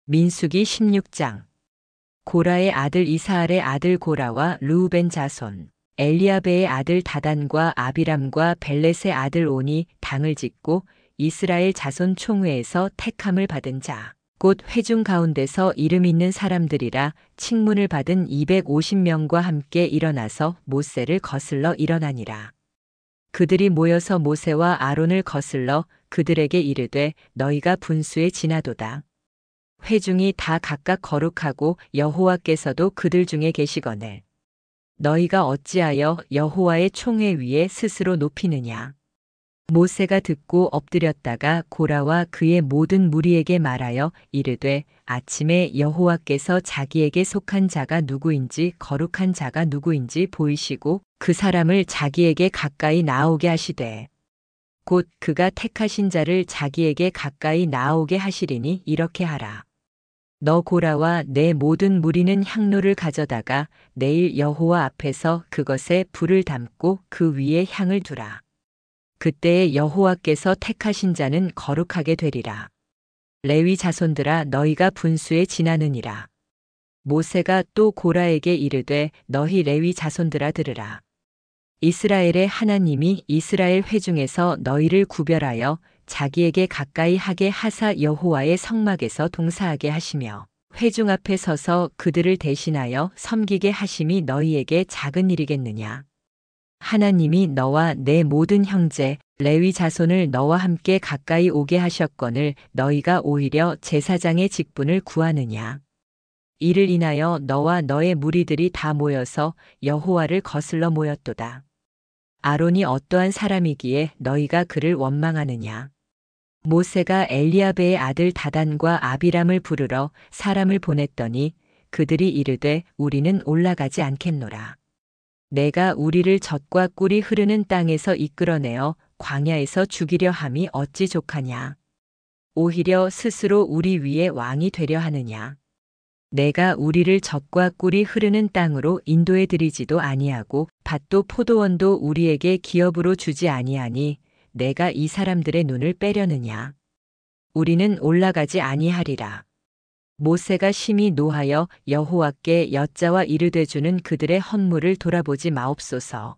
민수기 16장. 고라의 아들 이스하엘의 아들 고라와 르우벤 자손, 엘리아베의 아들 다단과 아비람과 벨렛의 아들 온이 당을 짓고 이스라엘 자손 총회에서 택함을 받은 자, 곧 회중 가운데서 이름 있는 사람들이라 칙문을 받은 250명과 함께 일어나서 모세를 거슬러 일어나니라. 그들이 모여서 모세와 아론을 거슬러 그들에게 이르되 너희가 분수에 지나도다. 회중이 다 각각 거룩하고 여호와께서도 그들 중에 계시거늘 너희가 어찌하여 여호와의 총회 위에 스스로 높이느냐. 모세가 듣고 엎드렸다가 고라와 그의 모든 무리에게 말하여 이르되 아침에 여호와께서 자기에게 속한 자가 누구인지 거룩한 자가 누구인지 보이시고 그 사람을 자기에게 가까이 나오게 하시되 곧 그가 택하신 자를 자기에게 가까이 나오게 하시리니 이렇게 하라. 너 고라와 내 모든 무리는 향로를 가져다가 내일 여호와 앞에서 그것에 불을 담고 그 위에 향을 두라. 그때에 여호와께서 택하신 자는 거룩하게 되리라. 레위 자손들아 너희가 분수에 지나느니라. 모세가 또 고라에게 이르되 너희 레위 자손들아 들으라. 이스라엘의 하나님이 이스라엘 회중에서 너희를 구별하여 자기에게 가까이 하게 하사 여호와의 성막에서 동사하게 하시며 회중 앞에 서서 그들을 대신하여 섬기게 하심이 너희에게 작은 일이겠느냐. 하나님이 너와 내 모든 형제 레위 자손을 너와 함께 가까이 오게 하셨거늘 너희가 오히려 제사장의 직분을 구하느냐. 이를 인하여 너와 너의 무리들이 다 모여서 여호와를 거슬러 모였도다. 아론이 어떠한 사람이기에 너희가 그를 원망하느냐. 모세가 엘리아베의 아들 다단과 아비람을 부르러 사람을 보냈더니 그들이 이르되 우리는 올라가지 않겠노라. 내가 우리를 젖과 꿀이 흐르는 땅에서 이끌어내어 광야에서 죽이려 함이 어찌 족하냐. 오히려 스스로 우리 위에 왕이 되려 하느냐. 내가 우리를 젖과 꿀이 흐르는 땅으로 인도해 드리지도 아니하고 밭도 포도원도 우리에게 기업으로 주지 아니하니 내가 이 사람들의 눈을 빼려느냐. 우리는 올라가지 아니하리라. 모세가 심히 노하여 여호와께 여짜와 이르되 주는 그들의 헌물을 돌아보지 마옵소서.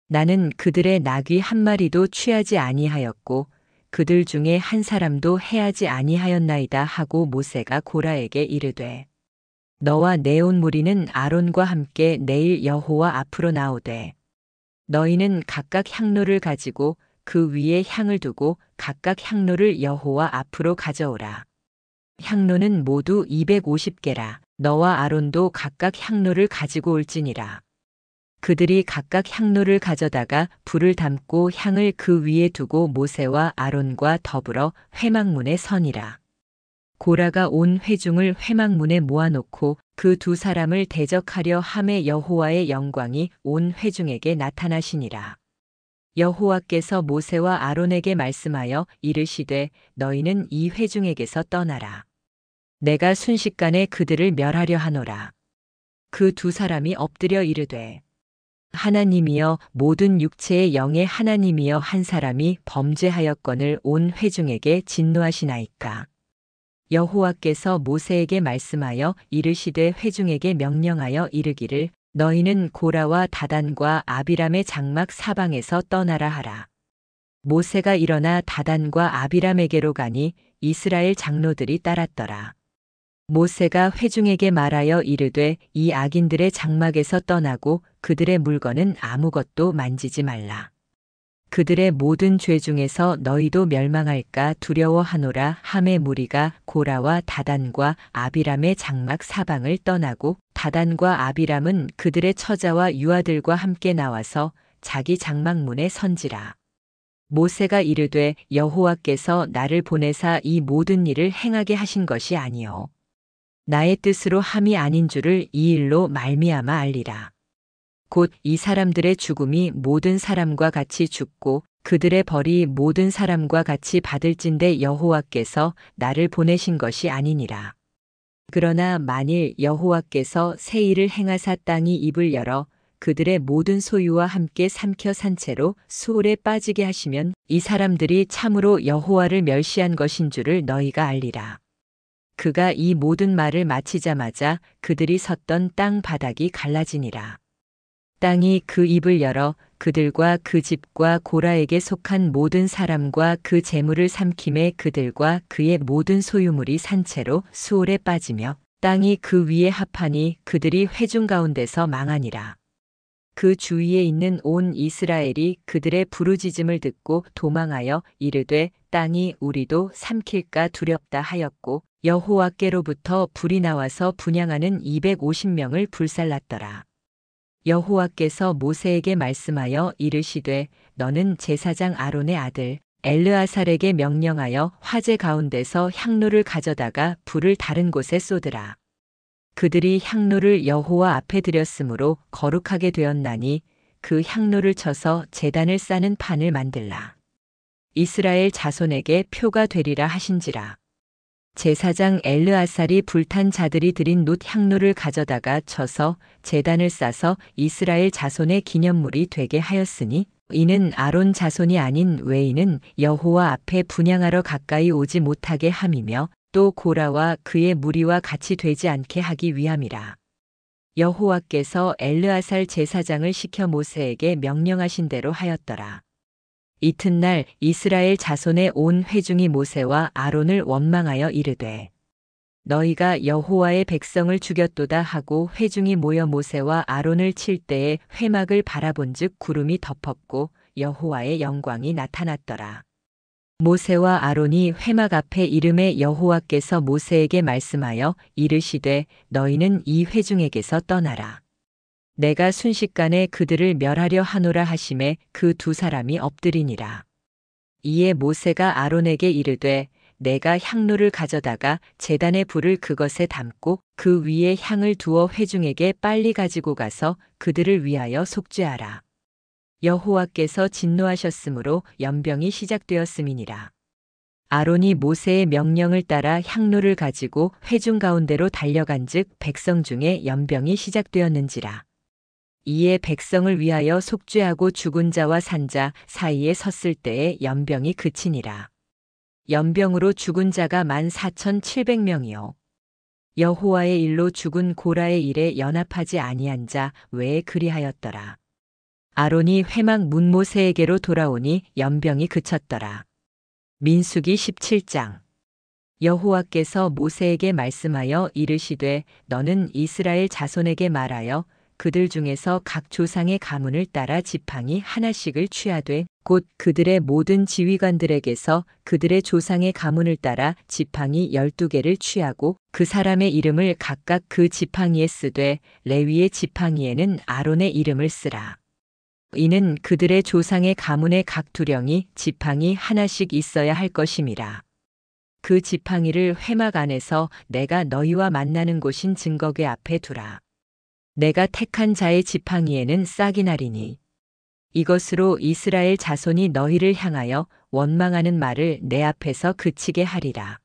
나는 그들의 나귀 한 마리도 취하지 아니하였고 그들 중에 한 사람도 해하지 아니하였나이다 하고 모세가 고라에게 이르되 너와 내 온 무리는 아론과 함께 내일 여호와 앞으로 나오되 너희는 각각 향로를 가지고 그 위에 향을 두고 각각 향로를 여호와 앞으로 가져오라. 향로는 모두 250개라. 너와 아론도 각각 향로를 가지고 올지니라. 그들이 각각 향로를 가져다가 불을 담고 향을 그 위에 두고 모세와 아론과 더불어 회막문에 서니라. 고라가 온 회중을 회막문에 모아놓고 그 두 사람을 대적하려 함에 여호와의 영광이 온 회중에게 나타나시니라. 여호와께서 모세와 아론에게 말씀하여 이르시되 너희는 이 회중에게서 떠나라. 내가 순식간에 그들을 멸하려 하노라. 그 두 사람이 엎드려 이르되 하나님이여 모든 육체의 영의 하나님이여 한 사람이 범죄하였거늘 온 회중에게 진노하시나이까. 여호와께서 모세에게 말씀하여 이르시되 회중에게 명령하여 이르기를 너희는 고라와 다단과 아비람의 장막 사방에서 떠나라 하라. 모세가 일어나 다단과 아비람에게로 가니 이스라엘 장로들이 따랐더라. 모세가 회중에게 말하여 이르되 이 악인들의 장막에서 떠나고 그들의 물건은 아무것도 만지지 말라. 그들의 모든 죄 중에서 너희도 멸망할까 두려워하노라 함에 무리가 고라와 다단과 아비람의 장막 사방을 떠나고 다단과 아비람은 그들의 처자와 유아들과 함께 나와서 자기 장막문에 선지라. 모세가 이르되 여호와께서 나를 보내사 이 모든 일을 행하게 하신 것이 아니요 나의 뜻으로 함이 아닌 줄을 이 일로 말미암아 알리라. 곧 이 사람들의 죽음이 모든 사람과 같이 죽고 그들의 벌이 모든 사람과 같이 받을진대 여호와께서 나를 보내신 것이 아니니라. 그러나 만일 여호와께서 새 일을 행하사 땅이 입을 열어 그들의 모든 소유와 함께 삼켜 산 채로 수올에 빠지게 하시면 이 사람들이 참으로 여호와를 멸시한 것인 줄을 너희가 알리라. 그가 이 모든 말을 마치자마자 그들이 섰던 땅 바닥이 갈라지니라. 땅이 그 입을 열어 그들과 그 집과 고라에게 속한 모든 사람과 그 재물을 삼킴에 그들과 그의 모든 소유물이 산채로 수올에 빠지며 땅이 그 위에 합하니 그들이 회중 가운데서 망하니라. 그 주위에 있는 온 이스라엘이 그들의 부르짖음을 듣고 도망하여 이르되 땅이 우리도 삼킬까 두렵다 하였고 여호와께로부터 불이 나와서 분향하는 250명을 불살랐더라. 여호와께서 모세에게 말씀하여 이르시되 너는 제사장 아론의 아들 엘르아살에게 명령하여 화재 가운데서 향로를 가져다가 불을 다른 곳에 쏟으라. 그들이 향로를 여호와 앞에 드렸으므로 거룩하게 되었나니 그 향로를 쳐서 제단을 싸는 판을 만들라. 이스라엘 자손에게 표가 되리라 하신지라. 제사장 엘르아살이 불탄 자들이 드린 놋 향로를 가져다가 쳐서 제단을 싸서 이스라엘 자손의 기념물이 되게 하였으니 이는 아론 자손이 아닌 외인은 여호와 앞에 분향하러 가까이 오지 못하게 함이며 또 고라와 그의 무리와 같이 되지 않게 하기 위함이라. 여호와께서 엘르아살 제사장을 시켜 모세에게 명령하신 대로 하였더라. 이튿날 이스라엘 자손의 온 회중이 모세와 아론을 원망하여 이르되 너희가 여호와의 백성을 죽였도다 하고 회중이 모여 모세와 아론을 칠 때에 회막을 바라본즉 구름이 덮었고 여호와의 영광이 나타났더라. 모세와 아론이 회막 앞에 이름에 여호와께서 모세에게 말씀하여 이르시되 너희는 이 회중에게서 떠나라. 내가 순식간에 그들을 멸하려 하노라 하심에 그 두 사람이 엎드리니라. 이에 모세가 아론에게 이르되 내가 향로를 가져다가 제단의 불을 그것에 담고 그 위에 향을 두어 회중에게 빨리 가지고 가서 그들을 위하여 속죄하라. 여호와께서 진노하셨으므로 연병이 시작되었음이니라. 아론이 모세의 명령을 따라 향로를 가지고 회중 가운데로 달려간즉 백성 중에 연병이 시작되었는지라. 이에 백성을 위하여 속죄하고 죽은 자와 산 자 사이에 섰을 때에 연병이 그치니라. 연병으로 죽은 자가 14,700명이요. 여호와의 일로 죽은 고라의 일에 연합하지 아니한 자 외에 그리하였더라. 아론이 회막 문 모세에게로 돌아오니 연병이 그쳤더라. 민수기 17장. 여호와께서 모세에게 말씀하여 이르시되 너는 이스라엘 자손에게 말하여 그들 중에서 각 조상의 가문을 따라 지팡이 하나씩을 취하되 곧 그들의 모든 지휘관들에게서 그들의 조상의 가문을 따라 지팡이 12개를 취하고 그 사람의 이름을 각각 그 지팡이에 쓰되 레위의 지팡이에는 아론의 이름을 쓰라. 이는 그들의 조상의 가문의 각 두령이 지팡이 하나씩 있어야 할 것임이라. 그 지팡이를 회막 안에서 내가 너희와 만나는 곳인 증거궤 앞에 두라. 내가 택한 자의 지팡이에는 싹이 나리니 이것으로 이스라엘 자손이 너희를 향하여 원망하는 말을 내 앞에서 그치게 하리라.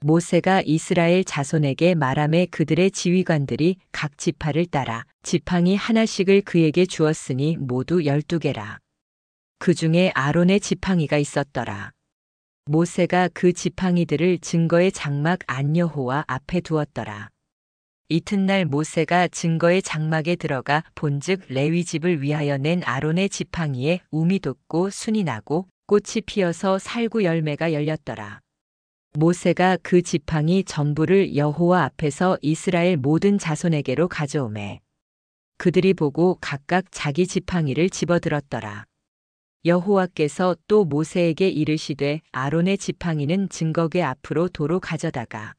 모세가 이스라엘 자손에게 말하매 그들의 지휘관들이 각 지파를 따라 지팡이 하나씩을 그에게 주었으니 모두 12개라. 그 중에 아론의 지팡이가 있었더라. 모세가 그 지팡이들을 증거의 장막 안여호와 앞에 두었더라. 이튿날 모세가 증거의 장막에 들어가 본즉 레위 집을 위하여 낸 아론의 지팡이에 움이 돋고 순이 나고 꽃이 피어서 살구 열매가 열렸더라. 모세가 그 지팡이 전부를 여호와 앞에서 이스라엘 모든 자손에게로 가져오매 그들이 보고 각각 자기 지팡이를 집어들었더라. 여호와께서 또 모세에게 이르시되 아론의 지팡이는 증거궤 앞으로 도로 가져다가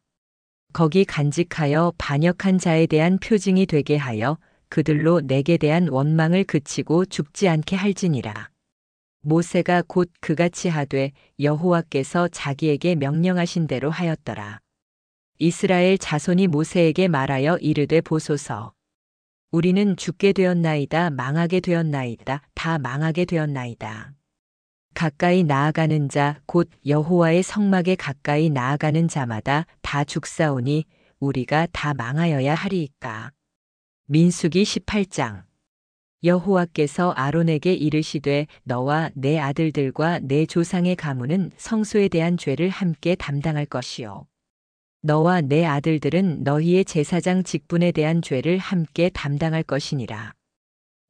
거기 간직하여 반역한 자에 대한 표징이 되게 하여 그들로 내게 대한 원망을 그치고 죽지 않게 할지니라. 모세가 곧 그같이 하되 여호와께서 자기에게 명령하신 대로 하였더라. 이스라엘 자손이 모세에게 말하여 이르되 보소서. 우리는 죽게 되었나이다 망하게 되었나이다 다 망하게 되었나이다. 가까이 나아가는 자 곧 여호와의 성막에 가까이 나아가는 자마다 다 죽사오니 우리가 다 망하여야 하리이까. 민수기 18장. 여호와께서 아론에게 이르시되 너와 내 아들들과 내 조상의 가문은 성소에 대한 죄를 함께 담당할 것이요 너와 내 아들들은 너희의 제사장 직분에 대한 죄를 함께 담당할 것이니라.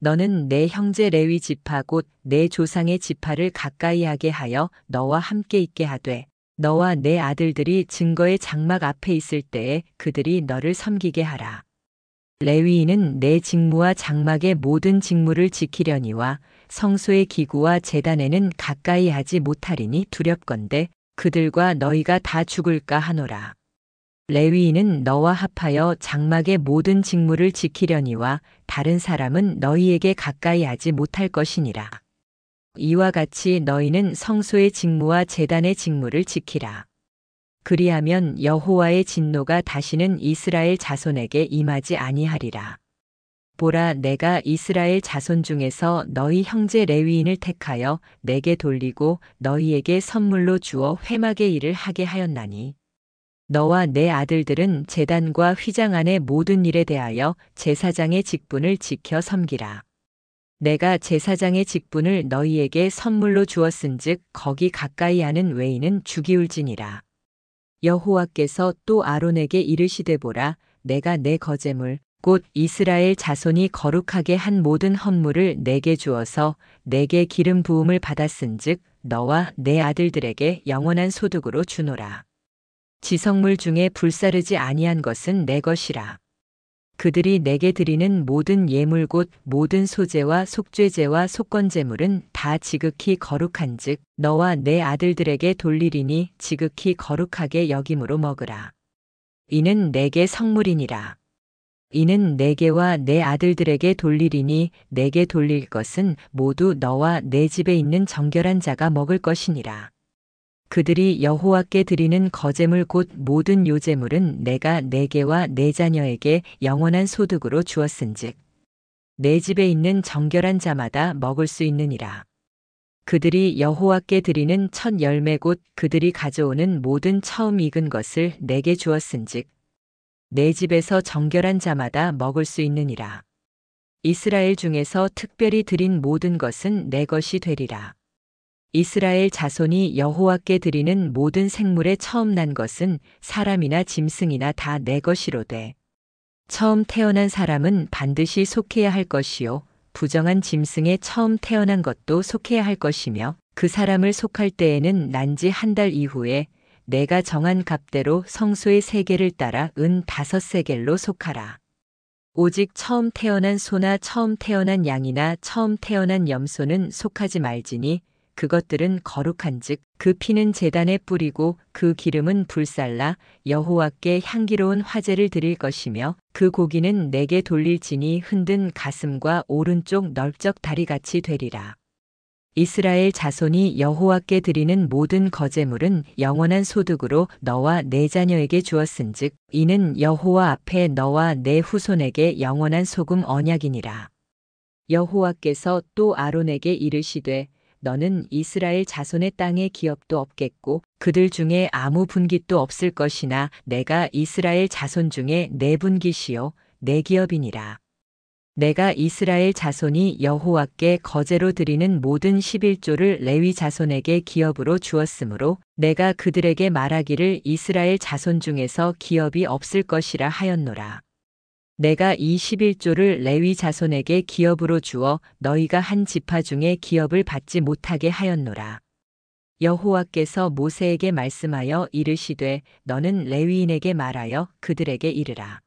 너는 내 형제 레위 지파 곧 내 조상의 지파를 가까이 하게 하여 너와 함께 있게 하되 너와 내 아들들이 증거의 장막 앞에 있을 때에 그들이 너를 섬기게 하라. 레위인은 내 직무와 장막의 모든 직무를 지키려니와 성소의 기구와 제단에는 가까이 하지 못하리니 두렵건대 그들과 너희가 다 죽을까 하노라. 레위인은 너와 합하여 장막의 모든 직무를 지키려니와 다른 사람은 너희에게 가까이 하지 못할 것이니라. 이와 같이 너희는 성소의 직무와 제단의 직무를 지키라. 그리하면 여호와의 진노가 다시는 이스라엘 자손에게 임하지 아니하리라. 보라, 내가 이스라엘 자손 중에서 너희 형제 레위인을 택하여 내게 돌리고 너희에게 선물로 주어 회막의 일을 하게 하였나니 너와 내 아들들은 제단과 휘장 안의 모든 일에 대하여 제사장의 직분을 지켜 섬기라. 내가 제사장의 직분을 너희에게 선물로 주었은즉 거기 가까이 하는 외인은 죽이울지니라. 여호와께서 또 아론에게 이르시되 보라, 내가 내 거제물 곧 이스라엘 자손이 거룩하게 한 모든 헌물을 내게 주어서 내게 기름 부음을 받았은즉 너와 내 아들들에게 영원한 소득으로 주노라. 지성물 중에 불사르지 아니한 것은 내 것이라. 그들이 내게 드리는 모든 예물 곧 모든 소제와 속죄제와 속건제물은 다 지극히 거룩한즉 너와 내 아들들에게 돌리리니 지극히 거룩하게 여김으로 먹으라. 이는 내게 성물이니라. 이는 내게와 내 아들들에게 돌리리니 내게 돌릴 것은 모두 너와 내 집에 있는 정결한 자가 먹을 것이니라. 그들이 여호와께 드리는 거제물 곧 모든 요제물은 내가 내게와 내 자녀에게 영원한 소득으로 주었은즉 내 집에 있는 정결한 자마다 먹을 수 있느니라. 그들이 여호와께 드리는 첫 열매 곧 그들이 가져오는 모든 처음 익은 것을 내게 주었은즉 내 집에서 정결한 자마다 먹을 수 있느니라. 이스라엘 중에서 특별히 드린 모든 것은 내 것이 되리라. 이스라엘 자손이 여호와께 드리는 모든 생물에 처음 난 것은 사람이나 짐승이나 다 내 것이로되 처음 태어난 사람은 반드시 속해야 할 것이요 부정한 짐승에 처음 태어난 것도 속해야 할 것이며 그 사람을 속할 때에는 난지 한 달 이후에 내가 정한 값대로 성소의 세겔을 따라 은 5세겔로 속하라. 오직 처음 태어난 소나 처음 태어난 양이나 처음 태어난 염소는 속하지 말지니 그것들은 거룩한즉 그 피는 제단에 뿌리고 그 기름은 불살라 여호와께 향기로운 화제를 드릴 것이며 그 고기는 내게 돌릴지니 흔든 가슴과 오른쪽 넓적 다리같이 되리라. 이스라엘 자손이 여호와께 드리는 모든 거제물은 영원한 소득으로 너와 내 자녀에게 주었은즉 이는 여호와 앞에 너와 내 후손에게 영원한 소금 언약이니라. 여호와께서 또 아론에게 이르시되 너는 이스라엘 자손의 땅에 기업도 없겠고 그들 중에 아무 분깃도 없을 것이나 내가 이스라엘 자손 중에 내 분깃이요 내 기업이니라. 내가 이스라엘 자손이 여호와께 거제로 드리는 모든 11조를 레위 자손에게 기업으로 주었으므로 내가 그들에게 말하기를 이스라엘 자손 중에서 기업이 없을 것이라 하였노라. 내가 이 11조를 레위 자손에게 기업으로 주어 너희가 한 지파 중에 기업을 받지 못하게 하였노라. 여호와께서 모세에게 말씀하여 이르시되 너는 레위인에게 말하여 그들에게 이르라.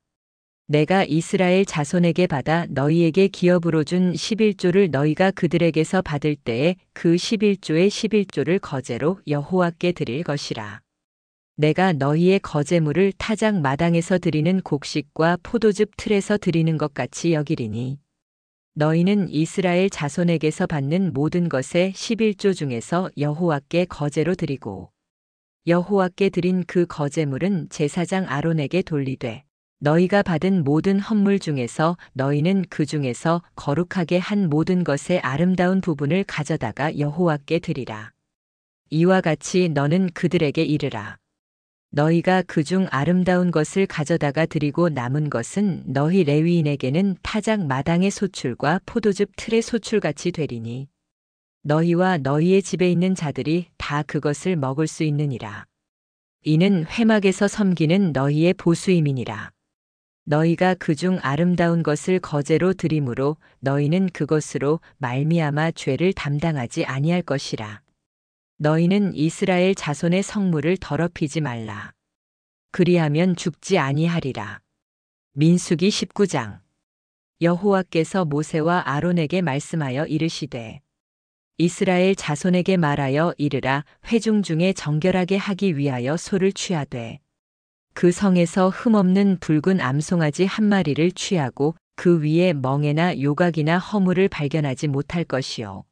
내가 이스라엘 자손에게 받아 너희에게 기업으로 준 11조를 너희가 그들에게서 받을 때에 그 11조의 11조를 거제로 여호와께 드릴 것이라. 내가 너희의 거제물을 타작 마당에서 드리는 곡식과 포도즙 틀에서 드리는 것 같이 여기리니 너희는 이스라엘 자손에게서 받는 모든 것의 11조 중에서 여호와께 거제로 드리고 여호와께 드린 그 거제물은 제사장 아론에게 돌리되 너희가 받은 모든 헌물 중에서 너희는 그 중에서 거룩하게 한 모든 것의 아름다운 부분을 가져다가 여호와께 드리라. 이와 같이 너는 그들에게 이르라. 너희가 그중 아름다운 것을 가져다가 드리고 남은 것은 너희 레위인에게는 타작 마당의 소출과 포도즙 틀의 소출같이 되리니 너희와 너희의 집에 있는 자들이 다 그것을 먹을 수 있느니라. 이는 회막에서 섬기는 너희의 보수임이니라. 너희가 그중 아름다운 것을 거제로 드림으로 너희는 그것으로 말미암아 죄를 담당하지 아니할 것이라. 너희는 이스라엘 자손의 성물을 더럽히지 말라. 그리하면 죽지 아니하리라. 민수기 19장. 여호와께서 모세와 아론에게 말씀하여 이르시되 이스라엘 자손에게 말하여 이르라. 회중 중에 정결하게 하기 위하여 소를 취하되 그 성에서 흠없는 붉은 암송아지 한 마리를 취하고 그 위에 멍에나 요각이나 허물을 발견하지 못할 것이요.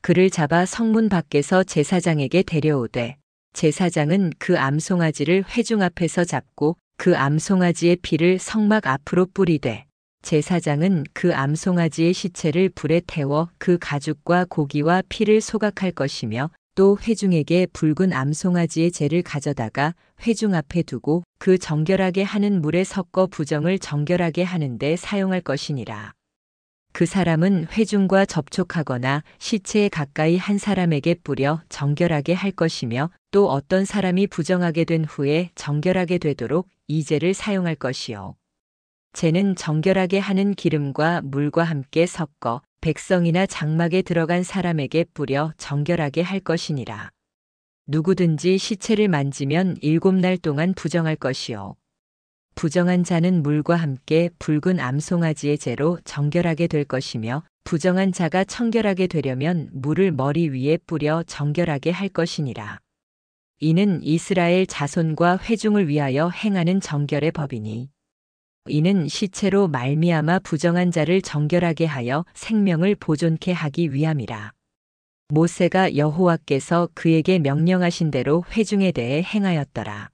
그를 잡아 성문 밖에서 제사장에게 데려오되 제사장은 그 암송아지를 회중 앞에서 잡고 그 암송아지의 피를 성막 앞으로 뿌리되 제사장은 그 암송아지의 시체를 불에 태워 그 가죽과 고기와 피를 소각할 것이며 또 회중에게 붉은 암송아지의 재를 가져다가 회중 앞에 두고 그 정결하게 하는 물에 섞어 부정을 정결하게 하는 데 사용할 것이니라. 그 사람은 회중과 접촉하거나 시체에 가까이 한 사람에게 뿌려 정결하게 할 것이며 또 어떤 사람이 부정하게 된 후에 정결하게 되도록 이 재를 사용할 것이요. 재는 정결하게 하는 기름과 물과 함께 섞어 백성이나 장막에 들어간 사람에게 뿌려 정결하게 할 것이니라. 누구든지 시체를 만지면 7날 동안 부정할 것이요. 부정한 자는 물과 함께 붉은 암송아지의 재로 정결하게 될 것이며 부정한 자가 청결하게 되려면 물을 머리 위에 뿌려 정결하게 할 것이니라. 이는 이스라엘 자손과 회중을 위하여 행하는 정결의 법이니 이는 시체로 말미암아 부정한 자를 정결하게 하여 생명을 보존케 하기 위함이라. 모세가 여호와께서 그에게 명령하신 대로 회중에 대해 행하였더라.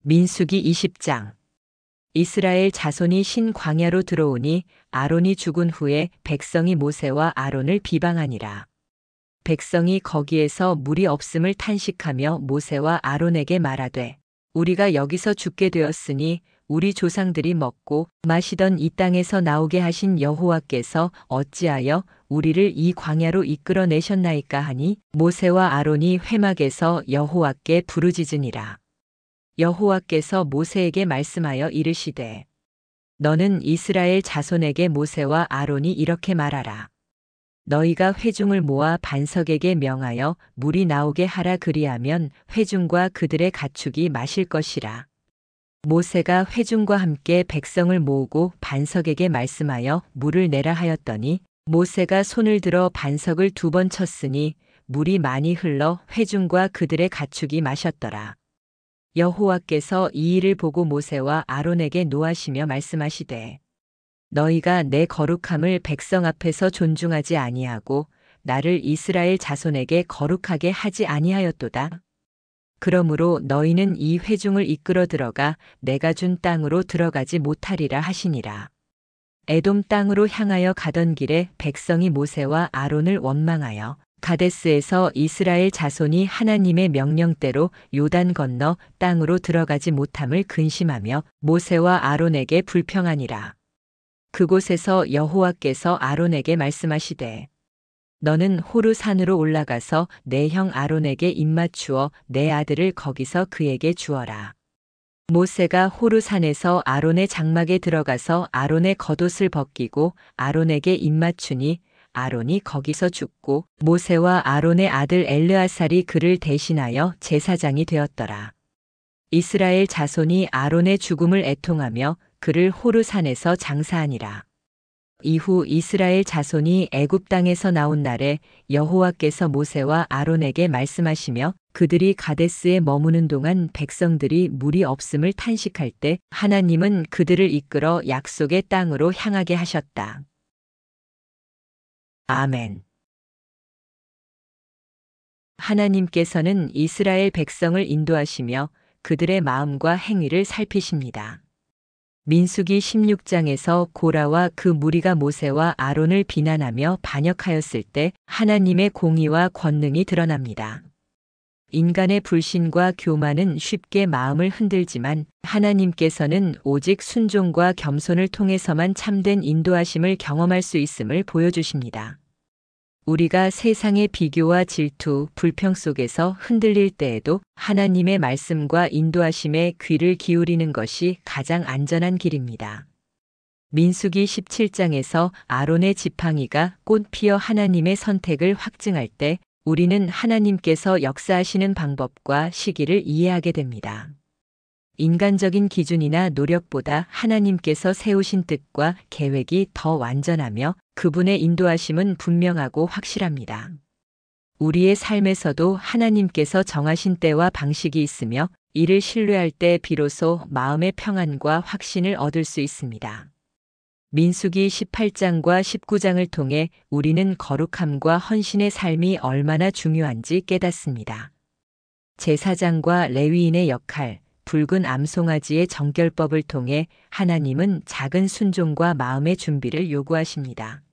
민수기 20장. 이스라엘 자손이 신 광야로 들어오니 아론이 죽은 후에 백성이 모세와 아론을 비방하니라. 백성이 거기에서 물이 없음을 탄식하며 모세와 아론에게 말하되 우리가 여기서 죽게 되었으니 우리 조상들이 먹고 마시던 이 땅에서 나오게 하신 여호와께서 어찌하여 우리를 이 광야로 이끌어내셨나이까 하니 모세와 아론이 회막에서 여호와께 부르짖으니라. 여호와께서 모세에게 말씀하여 이르시되 너는 이스라엘 자손에게 모세와 아론이 이렇게 말하라. 너희가 회중을 모아 반석에게 명하여 물이 나오게 하라. 그리하면 회중과 그들의 가축이 마실 것이라. 모세가 회중과 함께 백성을 모으고 반석에게 말씀하여 물을 내라 하였더니 모세가 손을 들어 반석을 2번 쳤으니 물이 많이 흘러 회중과 그들의 가축이 마셨더라. 여호와께서 이 일을 보고 모세와 아론에게 노하시며 말씀하시되 너희가 내 거룩함을 백성 앞에서 존중하지 아니하고 나를 이스라엘 자손에게 거룩하게 하지 아니하였도다. 그러므로 너희는 이 회중을 이끌어 들어가 내가 준 땅으로 들어가지 못하리라 하시니라. 에돔 땅으로 향하여 가던 길에 백성이 모세와 아론을 원망하여 가데스에서 이스라엘 자손이 하나님의 명령대로 요단 건너 땅으로 들어가지 못함을 근심하며 모세와 아론에게 불평하니라. 그곳에서 여호와께서 아론에게 말씀하시되 너는 호르산으로 올라가서 내 형 아론에게 입맞추어 내 아들을 거기서 그에게 주어라. 모세가 호르산에서 아론의 장막에 들어가서 아론의 겉옷을 벗기고 아론에게 입맞추니 아론이 거기서 죽고 모세와 아론의 아들 엘르아살이 그를 대신하여 제사장이 되었더라. 이스라엘 자손이 아론의 죽음을 애통하며 그를 호르산에서 장사하니라. 이후 이스라엘 자손이 애굽 땅에서 나온 날에 여호와께서 모세와 아론에게 말씀하시며 그들이 가데스에 머무는 동안 백성들이 물이 없음을 탄식할 때 하나님은 그들을 이끌어 약속의 땅으로 향하게 하셨다. 아멘. 하나님께서는 이스라엘 백성을 인도하시며 그들의 마음과 행위를 살피십니다. 민수기 16장에서 고라와 그 무리가 모세와 아론을 비난하며 반역하였을 때 하나님의 공의와 권능이 드러납니다. 인간의 불신과 교만은 쉽게 마음을 흔들지만 하나님께서는 오직 순종과 겸손을 통해서만 참된 인도하심을 경험할 수 있음을 보여주십니다. 우리가 세상의 비교와 질투, 불평 속에서 흔들릴 때에도 하나님의 말씀과 인도하심에 귀를 기울이는 것이 가장 안전한 길입니다. 민수기 17장에서 아론의 지팡이가 꽃 피어 하나님의 선택을 확증할 때 우리는 하나님께서 역사하시는 방법과 시기를 이해하게 됩니다. 인간적인 기준이나 노력보다 하나님께서 세우신 뜻과 계획이 더 완전하며 그분의 인도하심은 분명하고 확실합니다. 우리의 삶에서도 하나님께서 정하신 때와 방식이 있으며 이를 신뢰할 때 비로소 마음의 평안과 확신을 얻을 수 있습니다. 민수기 18장과 19장을 통해 우리는 거룩함과 헌신의 삶이 얼마나 중요한지 깨닫습니다. 제사장과 레위인의 역할, 붉은 암송아지의 정결법을 통해 하나님은 작은 순종과 마음의 준비를 요구하십니다.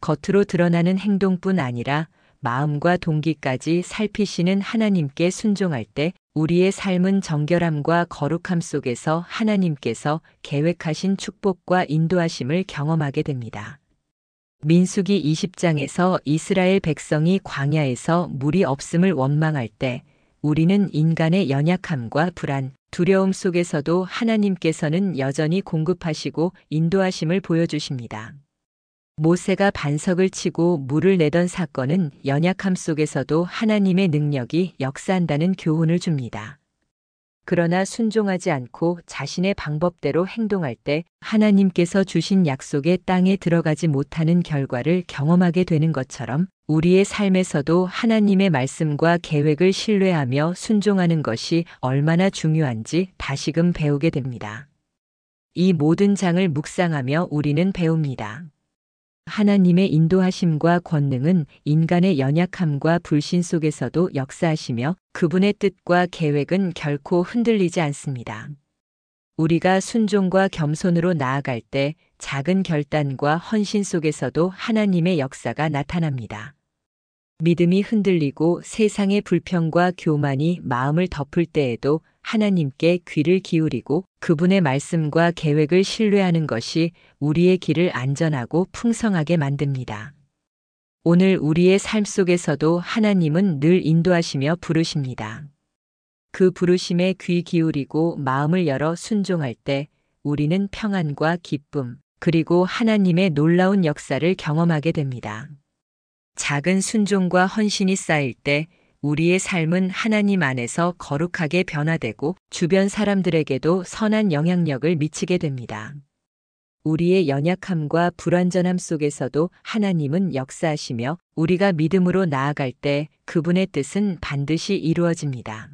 겉으로 드러나는 행동뿐 아니라 마음과 동기까지 살피시는 하나님께 순종할 때 우리의 삶은 정결함과 거룩함 속에서 하나님께서 계획하신 축복과 인도하심을 경험하게 됩니다. 민수기 20장에서 이스라엘 백성이 광야에서 물이 없음을 원망할 때 우리는 인간의 연약함과 불안, 두려움 속에서도 하나님께서는 여전히 공급하시고 인도하심을 보여주십니다. 모세가 반석을 치고 물을 내던 사건은 연약함 속에서도 하나님의 능력이 역사한다는 교훈을 줍니다. 그러나 순종하지 않고 자신의 방법대로 행동할 때 하나님께서 주신 약속의 땅에 들어가지 못하는 결과를 경험하게 되는 것처럼 우리의 삶에서도 하나님의 말씀과 계획을 신뢰하며 순종하는 것이 얼마나 중요한지 다시금 배우게 됩니다. 이 모든 장을 묵상하며 우리는 배웁니다. 하나님의 인도하심과 권능은 인간의 연약함과 불신 속에서도 역사하시며 그분의 뜻과 계획은 결코 흔들리지 않습니다. 우리가 순종과 겸손으로 나아갈 때 작은 결단과 헌신 속에서도 하나님의 역사가 나타납니다. 믿음이 흔들리고 세상의 불평과 교만이 마음을 덮을 때에도 하나님께 귀를 기울이고 그분의 말씀과 계획을 신뢰하는 것이 우리의 길을 안전하고 풍성하게 만듭니다. 오늘 우리의 삶 속에서도 하나님은 늘 인도하시며 부르십니다. 그 부르심에 귀 기울이고 마음을 열어 순종할 때 우리는 평안과 기쁨, 그리고 하나님의 놀라운 역사를 경험하게 됩니다. 작은 순종과 헌신이 쌓일 때 우리의 삶은 하나님 안에서 거룩하게 변화되고 주변 사람들에게도 선한 영향력을 미치게 됩니다. 우리의 연약함과 불완전함 속에서도 하나님은 역사하시며 우리가 믿음으로 나아갈 때 그분의 뜻은 반드시 이루어집니다.